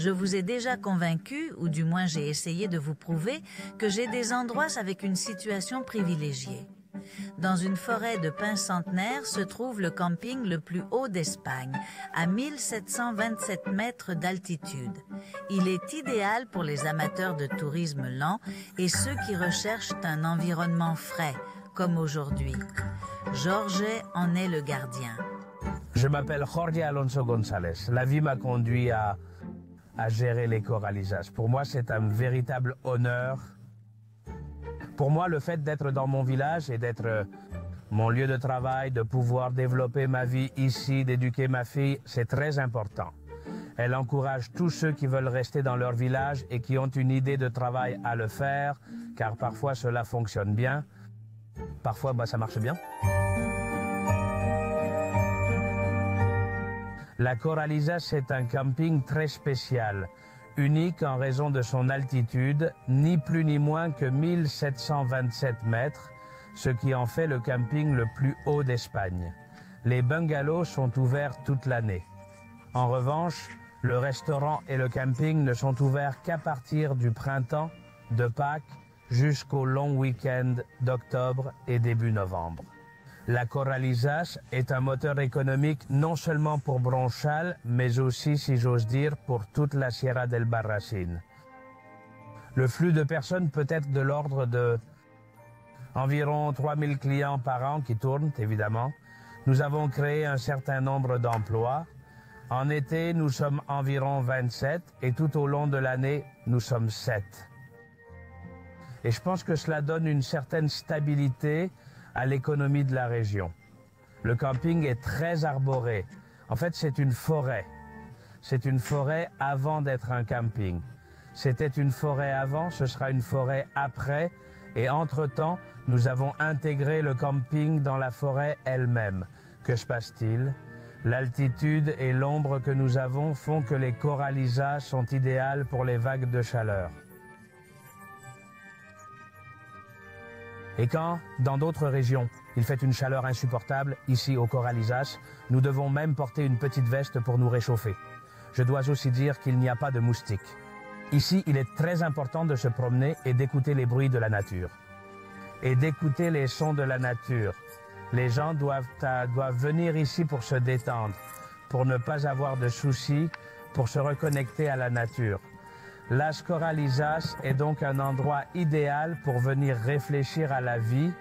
Je vous ai déjà convaincu, ou du moins j'ai essayé de vous prouver, que j'ai des endroits avec une situation privilégiée. Dans une forêt de pins centenaires se trouve le camping le plus haut d'Espagne, à 1727 mètres d'altitude. Il est idéal pour les amateurs de tourisme lent et ceux qui recherchent un environnement frais, comme aujourd'hui. Jorge en est le gardien. Je m'appelle Jorge Alonso González. La vie m'a conduit à gérer les Coralizas. Pour moi, c'est un véritable honneur. Pour moi, le fait d'être dans mon village et d'être mon lieu de travail, de pouvoir développer ma vie ici, d'éduquer ma fille, c'est très important. Elle encourage tous ceux qui veulent rester dans leur village et qui ont une idée de travail à le faire, car parfois cela fonctionne bien, parfois ça marche bien. La Coraliza, c'est un camping très spécial, unique en raison de son altitude, ni plus ni moins que 1727 mètres, ce qui en fait le camping le plus haut d'Espagne. Les bungalows sont ouverts toute l'année. En revanche, le restaurant et le camping ne sont ouverts qu'à partir du printemps, de Pâques, jusqu'au long week-end d'octobre et début novembre. La Coralizas est un moteur économique non seulement pour Bronchal, mais aussi, si j'ose dire, pour toute la Sierra del Barracín. Le flux de personnes peut être de l'ordre de environ 3000 clients par an qui tournent, évidemment. Nous avons créé un certain nombre d'emplois. En été, nous sommes environ 27 et tout au long de l'année, nous sommes 7. Et je pense que cela donne une certaine stabilité à l'économie de la région. Le camping est très arboré. En fait, c'est une forêt. C'est une forêt avant d'être un camping. C'était une forêt avant, ce sera une forêt après. Et entre-temps, nous avons intégré le camping dans la forêt elle-même. Que se passe-t-il? L'altitude et l'ombre que nous avons font que les Coralizas sont idéales pour les vagues de chaleur. Et quand, dans d'autres régions, il fait une chaleur insupportable, ici au Coralizas, nous devons même porter une petite veste pour nous réchauffer. Je dois aussi dire qu'il n'y a pas de moustiques. Ici, il est très important de se promener et d'écouter les bruits de la nature. Et d'écouter les sons de la nature. Les gens doivent venir ici pour se détendre, pour ne pas avoir de soucis, pour se reconnecter à la nature. Las Coralizas est donc un endroit idéal pour venir réfléchir à la vie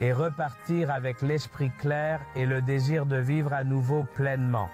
et repartir avec l'esprit clair et le désir de vivre à nouveau pleinement.